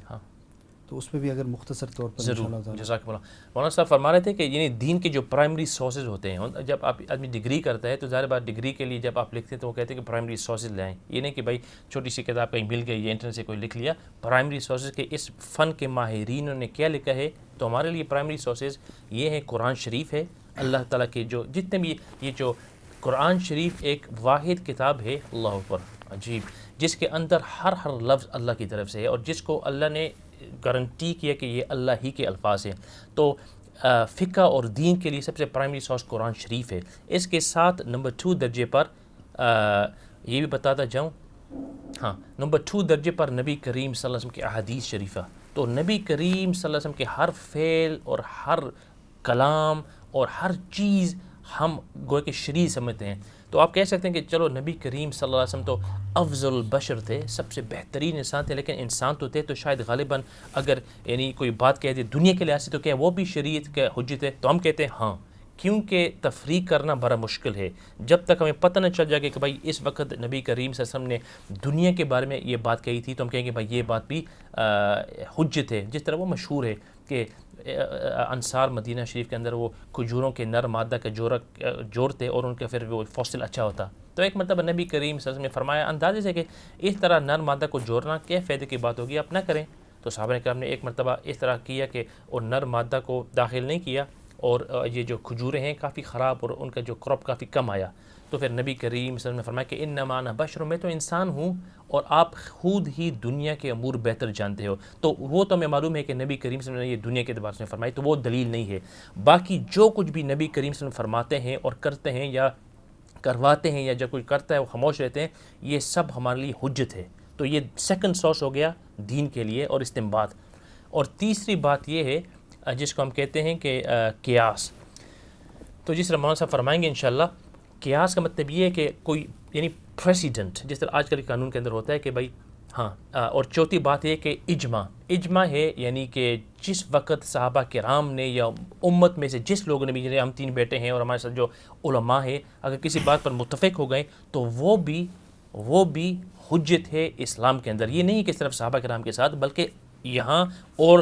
تو اس پہ بھی اگر مختصر طور پر ضرور. جزاک اللہ. مولانا صاحب فرما رہے تھے کہ یعنی دین کے جو پرائمری سورسز ہوتے ہیں، جب آپ آدمی ڈگری کرتا ہے تو ظاہر بات ڈگری کے لیے جب آپ لکھتے ہیں تو وہ کہتے ہیں کہ پرائمری سورسز لائیں. یہ نہیں کہ بھائی چھوٹی سی کتاب کہیں مل گئی یا انٹرنیٹ سے کوئی لکھ لیا. پرائمری سورسز کے اس فن کے ماہرینوں نے کیا لکھا ہے. تو ہمارے لیے پرائمری سورسز یہ ہیں قرآن شریف ہے. اللہ تعالیٰ کے جو جتنے بھی یہ جو قرآن شریف ایک واحد کتاب ہے، اللہ اکبر، عجیب، جس کے اندر ہر لفظ اللہ کی طرف سے ہے اور جس کو اللہ نے گارنٹی کیا کہ یہ اللہ ہی کے الفاظ ہیں. تو فقہ اور دین کے لیے سب سے پرائمری سورس قرآن شریف ہے. اس کے ساتھ نمبر 2 درجے پر یہ بھی بتاتا جاؤں، نمبر 2 درجے پر نبی کریم صلی اللہ علیہ وسلم کی احادیث شریفہ. تو نبی کریم صلی اللہ علیہ وسلم کے ہر فعل اور ہر کلام اور ہر چیز ہم گویا کہ شریع سمجھتے ہیں. تو آپ کہہ سکتے ہیں کہ چلو نبی کریم صلی اللہ علیہ وسلم تو افضل البشر تھے، سب سے بہترین انسان تھے، لیکن انسان تو تھے تو شاید غالباً اگر یعنی کوئی بات کہہ دے دنیا کے لحاظ سے تو کیا وہ بھی شریعت کا حجت ہے. تو ہم کہتے ہیں ہاں، کیونکہ تفریق کرنا بڑا مشکل ہے. جب تک ہمیں پتہ نہ چل جائے کہ بھائی اس وقت نبی کریم صلی اللہ علیہ وسلم نے دنیا کے بارے میں یہ بات کہی تھی تو ہم کہیں گے بھائی یہ بات بھی حجت ہے. جس طرح وہ مشہور ہے کہ انصار مدینہ شریف کے اندر وہ کھجوروں کے نر مادہ کا جوڑتے اور ان کا پھر وہ فصل اچھا ہوتا. تو ایک مرتبہ نبی کریم صلی اللہ علیہ وسلم نے فرمایا اندازے سے کہ اس طرح نر مادہ کو جوڑنا کیا فائدے کی بات ہوگی، آپ نہ کریں. تو صحابہ کرام نے ایک مرتبہ اس طرح کیا کہ اور نر مادہ کو داخل نہیں کیا اور یہ جو کھجوریں ہیں کافی خراب اور ان کا جو کراپ کافی کم آیا. تو پھر نبی کریم صلی اللہ علیہ وسلم نے فرمایا کہ انما انا بشر، میں تو انسان ہوں اور آپ خود ہی دنیا کے امور بہتر جانتے ہو. تو وہ تو ہمیں معلوم ہے کہ نبی کریم صلی اللہ علیہ وسلم نے یہ دنیا کے اعتبار سے فرمائی، تو وہ دلیل نہیں ہے. باقی جو کچھ بھی نبی کریم صلی اللہ علیہ وسلم فرماتے ہیں اور کرتے ہیں یا کرواتے ہیں یا جب کوئی کرتا ہے وہ خاموش رہتے ہیں، یہ سب ہمارے لیے حجت ہے. تو یہ سیکنڈ سورس ہو گیا دین کے لیے اور استنباط. اور تیسری بات یہ ہے جس کو ہم کہتے ہیں کہ قیاس. تو جس طرح مولانا صاحب فرمائیں گے انشاءاللہ، قیاس کا مطلب یہ ہے کہ کوئی یعنی پریسیڈنٹ، جس طرح آج کل قانون کے اندر ہوتا ہے کہ بھائی اور چوتھی بات یہ کہ اجماع ہے، یعنی کہ جس وقت صحابہ کرام نے یا امت میں سے جس لوگوں نے بھی، جنہیں ہم 3 بیٹے ہیں اور ہمارے ساتھ جو علماء ہیں، اگر کسی بات پر متفق ہو گئے تو وہ بھی حجت ہے اسلام کے اندر. یہ نہیں کہ صرف صحابہ کرام کے ساتھ بلکہ یہاں اور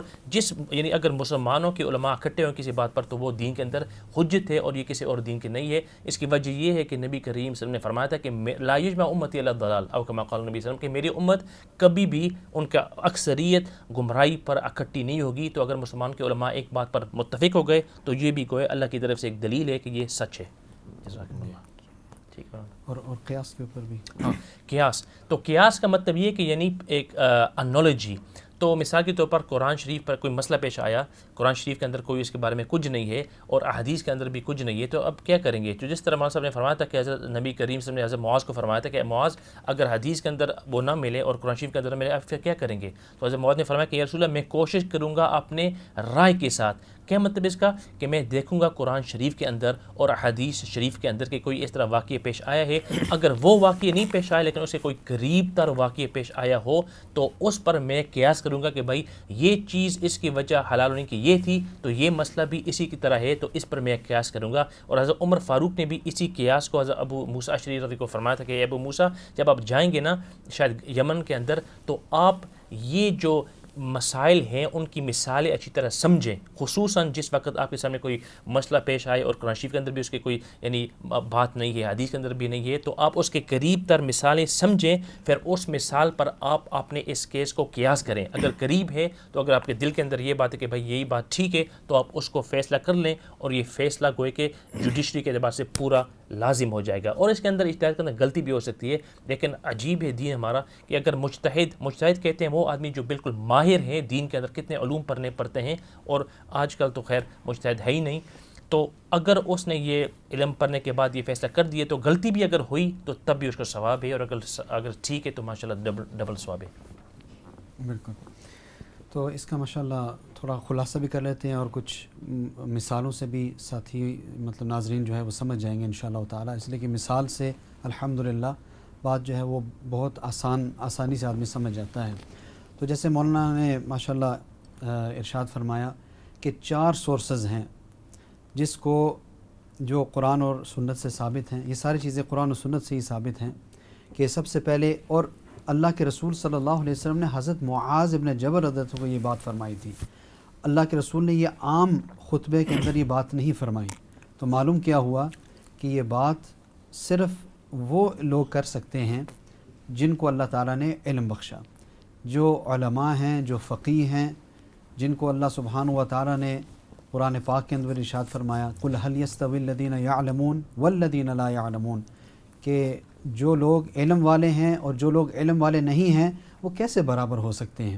یعنی اگر مسلمانوں کے علماء اکٹھے ہوں کسی بات پر تو وہ دین کے اندر حجت ہے اور یہ کسی اور دین کے نہیں ہے. اس کی وجہ یہ ہے کہ نبی کریم صلی اللہ علیہ وسلم نے فرمایا تھا کہ لا یجمع امتی علی الضلال او کما قال نبی صلی اللہ علیہ وسلم، کہ میری امت کبھی بھی ان کا اکثریت گمراہی پر اکٹھی نہیں ہوگی. تو اگر مسلمان کے علماء ایک بات پر متفق ہو گئے تو یہ بھی گویا اللہ کی طرف سے ایک دلیل ہے کہ یہ سچ ہے. جزاکم اللہ. ٹھیک ہے. اور قیاس کے اوپر بھی قیاس. تو قیاس کا مطلب یہ کہ یعنی ایک انالوجی. تو مثال کے طور پر قرآن شریف پر کوئی مسئلہ پیش آیا، قرآن شریف کے اندر کوئی اس کے بارے میں کچھ نہیں ہے اور احادیث کے اندر بھی کچھ نہیں ہے، تو اب کیا کریں گے؟ تو جس طرح مولانا صاحب نے فرمایا تھا کہ حضرت نبی کریم صلی اللہ علیہ وسلم نے حضرت معاذ کو فرمایا تھا کہ معاذ اگر حدیث کے اندر وہ نہ ملے اور قرآن شریف کے اندر نہ ملے آپ پھر کیا کریں گے؟ تو حضرت معاذ نے فرمایا کہ یا رسول اللہ میں کوشش کروں گا اپنے رائے کے ساتھ. کیا مطلب اس کا؟ کہ میں دیکھوں گا قرآن شریف کے اندر اور احادیث شریف کے اندر کہ کوئی اس طرح واقعہ پیش آیا ہے. اگر وہ واقعہ نہیں پیش آیا لیکن اسے کوئی قریب تر واقعہ پیش آیا ہو تو اس پر میں قیاس کروں گا کہ بھائی یہ چیز اس کی وجہ حلال ہونے کی یہ تھی تو یہ مسئلہ بھی اسی کی طرح ہے، تو اس پر میں قیاس کروں گا. اور حضرت عمر فاروق نے بھی اسی قیاس کو حضرت ابو موسیٰ اشعری رضی کو فرمایا تھا کہ ابو موسیٰ جب آپ جائیں گے نا شاید یمن کے اندر تو آپ یہ جو مسائل ہیں ان کی مثالیں اچھی طرح سمجھیں، خصوصاً جس وقت آپ کے سامنے کوئی مسئلہ پیش آئے اور قرآن شریف کے اندر بھی اس کے کوئی یعنی بات نہیں ہے، حدیث کے اندر بھی نہیں ہے، تو آپ اس کے قریب تر مثالیں سمجھیں، پھر اس مثال پر آپ اپنے اس کیس کو قیاس کریں. اگر قریب ہے تو اگر آپ کے دل کے اندر یہ بات ہے کہ بھائی یہی بات ٹھیک ہے تو آپ اس کو فیصلہ کر لیں اور یہ فیصلہ گوئے کہ جوڈیشری کے اعتبار سے پورا لازم ہو جائے گا. اور اس کے اندر اجتہاد کے اندر غلطی بھی ہو سکتی ہے، لیکن عجیب ہے دین ہمارا کہ اگر مجتہد کہتے ہیں وہ آدمی جو بالکل ماہر ماہر ہیں دین کے اندر، کتنے علوم پڑھنے پڑتے ہیں، اور آج کل تو خیر مجتہد ہے ہی نہیں، تو اگر اس نے یہ علم پڑھنے کے بعد یہ فیصلہ کر دیے تو غلطی بھی اگر ہوئی تو تب بھی اس کا ثواب ہے، اور اگر ٹھیک ہے تو ماشاءاللہ ڈبل ثواب ہے۔ بالکل، تو اس کا ماشاءاللہ تھوڑا خلاصہ بھی کر لیتے ہیں اور کچھ مثالوں سے بھی ساتھی مطلب ناظرین جو ہے وہ سمجھ جائیں گے انشاءاللہ تعالیٰ، اس لیے کہ مثال سے الحمدللہ بات جو ہے وہ بہت آسانی سے آدمی سمجھ جاتا ہے۔ تو جیسے مولانا نے ماشاءاللہ ارشاد فرمایا کہ 4 سورسز ہیں جس کو جو قرآن اور سنت سے ثابت ہیں، یہ ساری چیزیں قرآن و سنت سے ہی ثابت ہیں، کہ سب سے پہلے اور اللہ کے رسول صلی اللہ علیہ وسلم نے حضرت معاذ ابن جبل رضی اللہ عنہ کو یہ بات فرمائی تھی۔ اللہ کے رسول نے یہ عام خطبے کے اندر یہ بات نہیں فرمائی، تو معلوم کیا ہوا کہ یہ بات صرف وہ لوگ کر سکتے ہیں جن کو اللہ تعالیٰ نے علم بخشا، جو علماء ہیں، جو فقیہ ہیں، جن کو اللہ سبحانہ و تعالیٰ نے قرآن پاک کے اندر ارشاد فرمایا قُلْ هَلْ يَسْتَوِي الَّذِينَ يَعْلَمُونَ وَالَّذِينَ لَا يَعْلَمُونَ، کہ جو لوگ علم والے ہیں اور جو لوگ علم والے نہیں ہیں وہ کیسے برابر ہو سکتے ہیں؟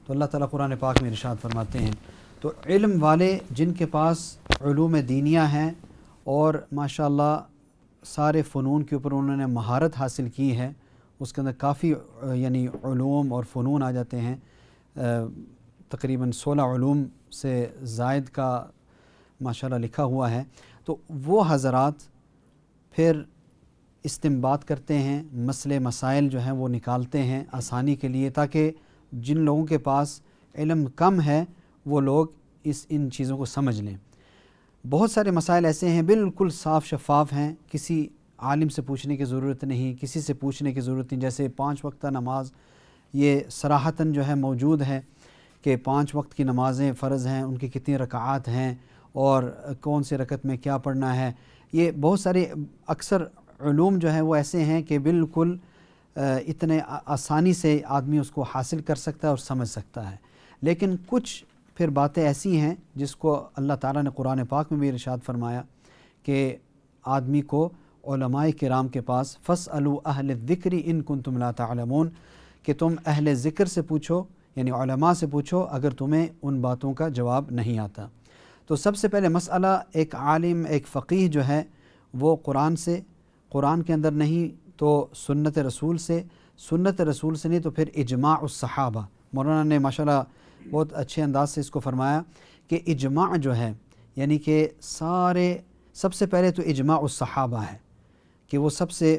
تو اللہ تعالیٰ قرآن پاک میں ارشاد فرماتے ہیں، تو علم والے جن کے پاس علوم دینیہ ہیں اور ماشاءاللہ سارے فنون کے اوپر انہوں نے مہارت حاصل کی ہے، اس کے اندر کافی یعنی علوم اور فنون آ جاتے ہیں، تقریباً 16 علوم سے زائد کا ماشاءاللہ لکھا ہوا ہے، تو وہ حضرات پھر استنباط کرتے ہیں، مسئلے مسائل جو ہیں وہ نکالتے ہیں آسانی کے لیے، تاکہ جن لوگوں کے پاس علم کم ہے وہ لوگ ان چیزوں کو سمجھ لیں۔ بہت سارے مسائل ایسے ہیں بالکل صاف شفاف ہیں، کسی عالم سے پوچھنے کی ضرورت نہیں، کسی سے پوچھنے کی ضرورت نہیں، جیسے 5 وقتہ نماز یہ صراحتاً جو ہے موجود ہے کہ 5 وقت کی نمازیں فرض ہیں، ان کی کتنی رکعات ہیں اور کون سے رکعت میں کیا پڑھنا ہے، یہ بہت سارے اکثر علوم جو ہیں وہ ایسے ہیں کہ بالکل اتنے آسانی سے آدمی اس کو حاصل کر سکتا ہے اور سمجھ سکتا ہے، لیکن کچھ پھر باتیں ایسی ہیں جس کو اللہ تعالیٰ نے قرآن پاک میں بھی ارشاد فرمایا کہ آدمی کو علماء کرام کے پاس فَاسْأَلُوا أَهْلَ الذِّكْرِ إِن كُنتُمْ لَا تَعْلَمُونَ، کہ تم اہل ذکر سے پوچھو، یعنی علماء سے پوچھو اگر تمہیں ان باتوں کا جواب نہیں آتا۔ تو سب سے پہلے مسئلہ ایک عالم، ایک فقیہ جو ہے وہ قرآن کے اندر نہیں تو سنت رسول سے، سنت رسول سے نہیں تو پھر اجماع الصحابہ۔ مولانا نے ماشاءاللہ بہت اچھے انداز سے اس کو فرمایا کہ اجماع جو ہے یعنی کہ سب سے پہلے تو اجماع الصحابہ ہے، کہ وہ سب سے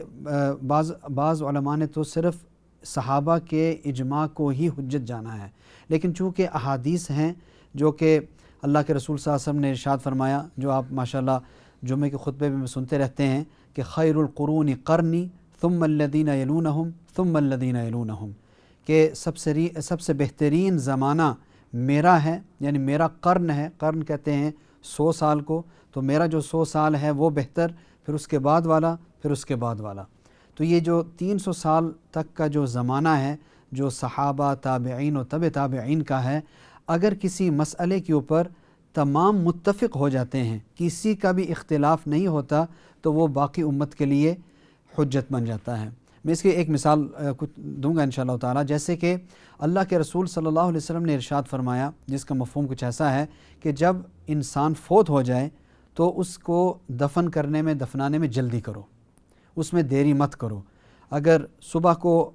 بعض علماء نے تو صرف صحابہ کے اجماع کو ہی حجت جانا ہے، لیکن چونکہ احادیث ہیں جو کہ اللہ کے رسول صلی اللہ علیہ وسلم نے ارشاد فرمایا، جو آپ ماشاءاللہ جمعے کے خطبے میں سنتے رہتے ہیں کہ خیر القرون قرنی ثم الذین یلونہم ثم الذین یلونہم، کہ سب سے بہترین زمانہ میرا ہے، یعنی میرا قرن ہے، قرن کہتے ہیں 100 سال کو، تو میرا جو 100 سال ہے وہ بہتر، پھر اس کے بعد والا، پھر اس کے بعد والا۔ تو یہ جو 300 سال تک کا جو زمانہ ہے جو صحابہ، تابعین و تبع تابعین کا ہے، اگر کسی مسئلے کے اوپر تمام متفق ہو جاتے ہیں، کسی کا بھی اختلاف نہیں ہوتا، تو وہ باقی امت کے لیے حجت بن جاتا ہے۔ میں اس کی ایک مثال کچھ دوں گا انشاءاللہ تعالی، جیسے کہ اللہ کے رسول صلی اللہ علیہ وسلم نے ارشاد فرمایا، جس کا مفہوم کچھ ایسا ہے کہ جب انسان فوت ہو جائے تو اس کو دفنانے میں جلدی کرو، اس میں دیری مت کرو۔ اگر صبح کو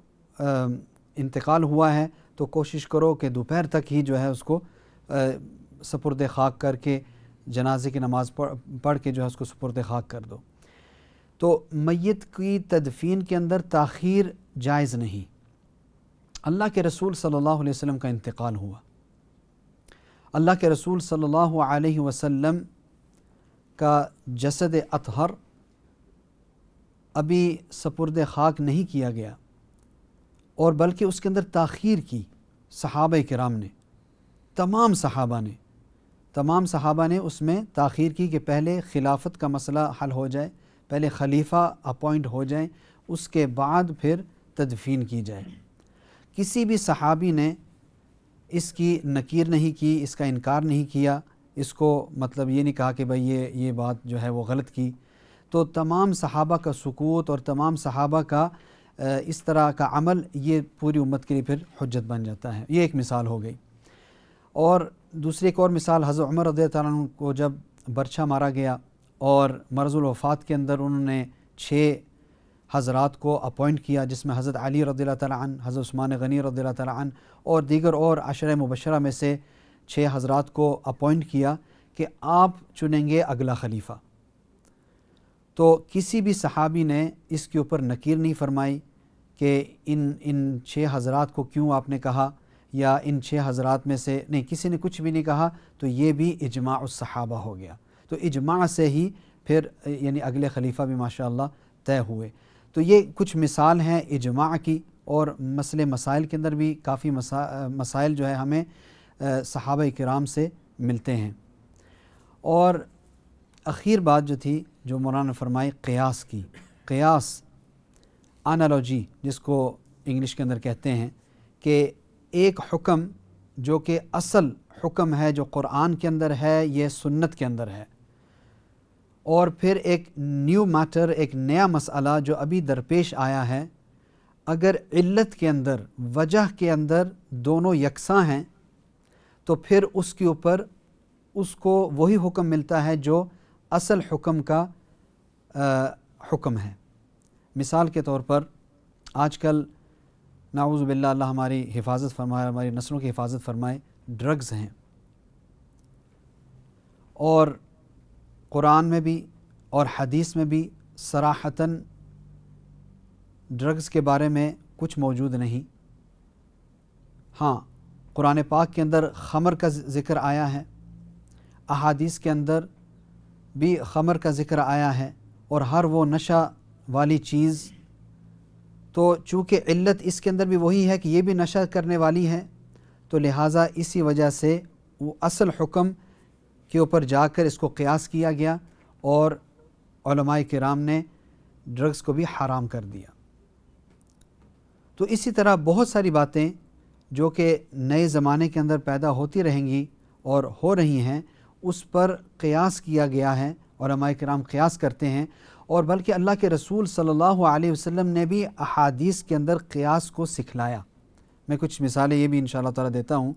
انتقال ہوا ہے تو کوشش کرو کہ دوپہر تک ہی جو ہے اس کو سپرد خاک کر کے، جنازے کی نماز پڑھ کے جو ہے اس کو سپرد خاک کر دو۔ تو میت کی تدفین کے اندر تاخیر جائز نہیں۔ اللہ کے رسول صلی اللہ علیہ وسلم کا انتقال ہوا، اللہ کے رسول صلی اللہ علیہ وسلم کا جسد اطہر ابھی سپرد خاک نہیں کیا گیا، اور بلکہ اس کے اندر تاخیر کی صحابہ کرام نے، تمام صحابہ نے اس میں تاخیر کی کہ پہلے خلافت کا مسئلہ حل ہو جائے، پہلے خلیفہ اپوائنٹ ہو جائیں، اس کے بعد پھر تدفین کی جائے۔ کسی بھی صحابی نے اس کی نکیر نہیں کی، اس کا انکار نہیں کیا، اس کو مطلب یہ نہیں کہا کہ بھئی یہ بات جو ہے وہ غلط کی۔ تو تمام صحابہ کا سکوت اور تمام صحابہ کا اس طرح کا عمل یہ پوری امت کے لیے پھر حجت بن جاتا ہے. یہ ایک مثال ہو گئی. اور دوسری ایک اور مثال، حضرت عمر رضی اللہ عنہ کو جب برچھا مارا گیا اور مرض الوفات کے اندر انہوں نے 6 حضرات کو اپوائنٹ کیا، جس میں حضرت علی رضی اللہ تعالیٰ عنہ، حضرت عثمان غنی رضی اللہ تعالیٰ عنہ اور دیگر اور عشرہ مبشرہ میں سے 6 حضرات کو اپوائنٹ کیا کہ آپ چنیں گے اگلا خلیفہ. تو کسی بھی صحابی نے اس کے اوپر نکیر نہیں فرمائی کہ ان 6 حضرات کو کیوں آپ نے کہا، یا ان 6 حضرات میں سے نہیں، کسی نے کچھ بھی نہیں کہا. تو یہ بھی اجماع الصحابہ ہو گیا. تو اجماع سے ہی پھر یعنی اگلے خلیفہ بھی ماشاءاللہ طے ہوئے. تو یہ کچھ مثال ہیں اجماع کی، اور مسئلے مسائل کے اندر بھی کافی مسائل جو ہے ہمیں صحابہ کرام سے ملتے ہیں. اور اخیر بات جو تھی جو مولانا نے فرمائی قیاس کی، قیاس انالوجی جس کو انگلش کے اندر کہتے ہیں، کہ ایک حکم جو کہ اصل حکم ہے جو قرآن کے اندر ہے، یہ سنت کے اندر ہے، اور پھر ایک نیو میٹر، ایک نیا مسئلہ جو ابھی درپیش آیا ہے، اگر علت کے اندر، وجہ کے اندر دونوں یکساں ہیں تو پھر اس کے اوپر اس کو وہی حکم ملتا ہے جو اصل حکم کا حکم ہے. مثال کے طور پر آج کل نعوذ باللہ، اللہ ہماری حفاظت فرمائے، ہماری نسلوں کی حفاظت فرمائے، ڈرگز ہیں. اور قرآن میں بھی اور حدیث میں بھی صراحتاً ڈرگز کے بارے میں کچھ موجود نہیں. ہاں، قرآن پاک کے اندر خمر کا ذکر آیا ہے، احادیث کے اندر بھی خمر کا ذکر آیا ہے، اور ہر وہ نشہ والی چیز، تو چونکہ علت اس کے اندر بھی وہی ہے کہ یہ بھی نشہ کرنے والی ہے، تو لہٰذا اسی وجہ سے وہ اصل حکم کے اوپر جا کر اس کو قیاس کیا گیا، اور علماء کرام نے ڈرگز کو بھی حرام کر دیا. تو اسی طرح بہت ساری باتیں جو کہ نئے زمانے کے اندر پیدا ہوتی رہیں گی اور ہو رہی ہیں، اس پر قیاس کیا گیا ہے. علماء کرام قیاس کرتے ہیں، اور بلکہ اللہ کے رسول صلی اللہ علیہ وسلم نے بھی احادیث کے اندر قیاس کو سکھلایا. میں کچھ مثالیں یہ بھی انشاءاللہ تعالیٰ دیتا ہوں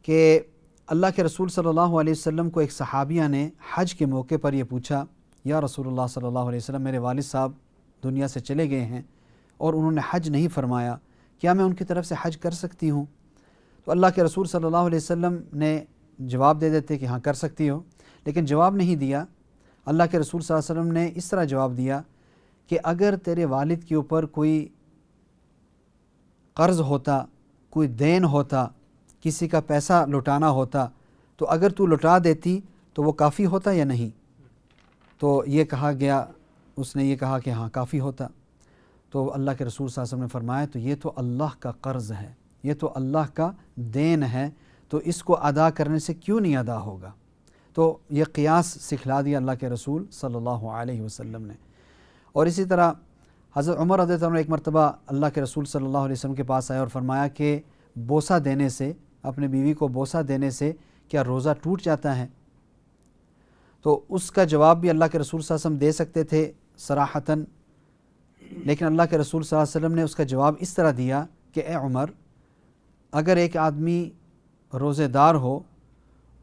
کہ اللہ کے رسول صلی اللہ علیہ وسلم کو ایک صحابیہ نے حج کے موقع پر یہ پوچھا، یا رسول اللہ صلی اللہ علیہ وسلم، میرے والد صاحب دنیا سے چلے گئے ہیں اور انہوں نے حج نہیں فرمایا، کیا میں ان کی طرف سے حج کر سکتی ہوں؟ تو اللہ کے رسول صلی اللہ علیہ وسلم نے جواب دے دیتے کہ ہاں کر سکتی ہو، لیکن جواب نہیں دیا. اللہ کے رسول صلی اللہ علیہ وسلم نے اس طرح جواب دیا کہ اگر تیرے والد کے اوپر کوئی قرض ہوتا، کوئی دین ہوتا، کسی کا پیسہ لٹانا ہوتا، تو اگر تو لٹا دیتی تو وہ کافی ہوتا یا نہیں؟ تو یہ کہا گیا، اس نے یہ کہا کہ ہاں کافی ہوتا. تو اللہ کے رسول صلی اللہ علیہ وسلم نے فرمایا تو یہ تو اللہ کا قرض ہے، یہ تو اللہ کا دین ہے، تو اس کو ادا کرنے سے کیوں نہیں ادا ہوگا؟ تو یہ قیاس سکھلا دیا اللہ کے رسول صلی اللہ علیہ وسلم نے. اور اسی طرح حضرت عمر رضی اللہ عنہ ایک مرتبہ اللہ کے رسول صلی اللہ علیہ وسلم کے پاس آئے اور فرمایا کہ بوسہ دینے سے، اپنے بیوی کو بوسہ دینے سے کیا روزہ ٹوٹ جاتا ہے؟ تو اس کا جواب بھی اللہ کے رسول صلی اللہ علیہ وسلم دے سکتے تھے صراحتاً، لیکن اللہ کے رسول صلی اللہ علیہ وسلم نے اس کا جواب اس طرح دیا کہ اے عمر، اگر ایک آدمی روزے دار ہو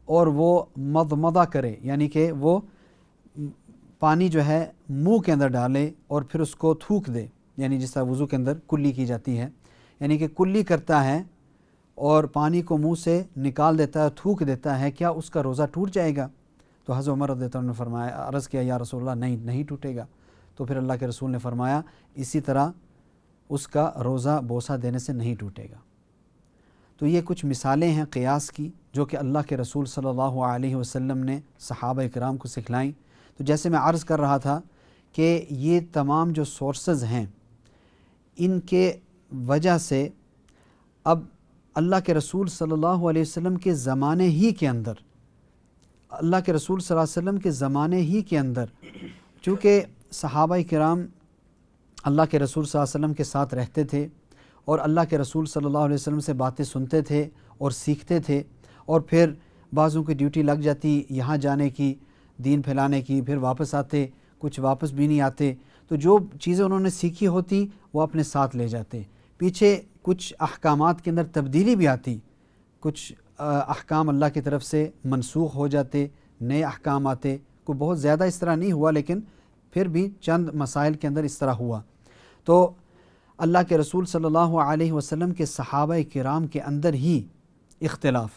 اور وہ مضمضہ کرے، یعنی کہ وہ پانی جو ہے منہ کے اندر ڈالے اور پھر اس کو تھوک دے، یعنی جس طرح وضو کے اندر کلی کی جاتی ہے، یعنی کہ کلی کرتا ہے اور پانی کو منہ سے نکال دیتا ہے، تھوک دیتا ہے، کیا اس کا روزہ ٹوٹ جائے گا؟ تو حضرت عمر رضی اللہ عنہ نے فرمایا، عرض کیا یا رسول اللہ، نہیں ٹوٹے گا. تو پھر اللہ کے رسول نے فرمایا اسی طرح اس کا روزہ بوسہ دینے سے نہیں ٹوٹے گا. تو یہ کچھ مثالیں ہیں قیاس کی جو کہ اللہ کے رسول صلی اللہ علیہ وسلم نے صحابہ کرام کو سکھلائیں. تو جیسے میں عرض کر رہا تھا کہ یہ تمام جو سورسز ہیں، ان کے وجہ سے اب اللہ کے رسول صلی اللہ علیہ وسلم کے زمانے ہی کے اندر، اللہ کے رسول صلی اللہ علیہ وسلم کے زمانے ہی کے اندر چونکہ صحابہ کرام اللہ کے رسول صلی اللہ علیہ وسلم کے ساتھ رہتے تھے اور اللہ کے رسول صلی اللہ علیہ وسلم سے باتیں سنتے تھے اور سیکھتے تھے، اور پھر بعضوں کی ڈیوٹی لگ جاتی یہاں جانے کی، دین پھیلانے کی، پھر واپس آتے، کچھ واپس بھی نہیں آتے. تو جو چیزیں انہوں نے سیکھی ہوتی وہ اپنے ساتھ لے جاتے، پیچھے کچھ احکامات کے اندر تبدیلی بھی آتی، کچھ احکام اللہ کی طرف سے منسوخ ہو جاتے، نئے احکام آتے، کوئی بہت زیادہ اس طرح نہیں ہوا لیکن پھر بھی چند مسائل کے اندر اس طرح ہوا۔ تو اللہ کے رسول صلی اللہ علیہ وسلم کے صحابہ کرام کے اندر ہی اختلاف،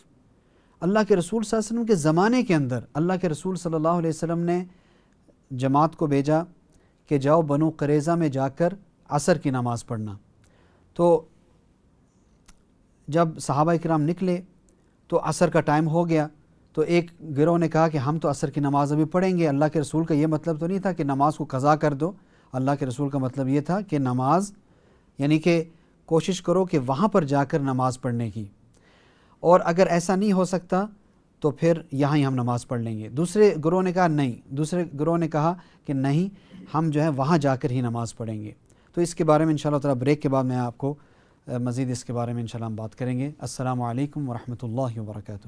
اللہ کے رسول صلی اللہ علیہ وسلم کے زمانے کے اندر اللہ کے رسول صلی اللہ علیہ وسلم نے جماعت کو بھیجا کہ جاؤ بنو قریظہ میں جا کر عصر کی نماز پڑھنا۔ تو جب صحابہ کرام نکلے تو عصر کا ٹائم ہو گیا، تو ایک گروہ نے کہا کہ ہم تو عصر کی نماز ابھی پڑھیں گے۔ اللہ کے رسول کا یہ مطلب تو نہیں تھا کہ نماز کو قضا کر دو، اللہ کے رسول کا مطلب یہ تھا کہ نماز یعنی کہ کوشش کرو کہ وہاں پر جا کر نماز پڑھنے کی، اور اگر ایسا نہیں ہو سکتا تو پھر یہاں ہی ہم نماز پڑھ لیں گے۔ دوسرے گروہ نے کہا نہیں، دوسرے گروہ نے کہا کہ نہیں، ہم جو ہے وہاں جا کر ہی نماز پڑھیں گے۔ تو اس کے بارے میں انشاءاللہ تعالی بریک کے بعد میں آپ کو مزید اس کے بارے میں انشاءاللہ ہم بات کریں گے۔ السلام علیکم ورحمۃ اللہ وبرکاتہ۔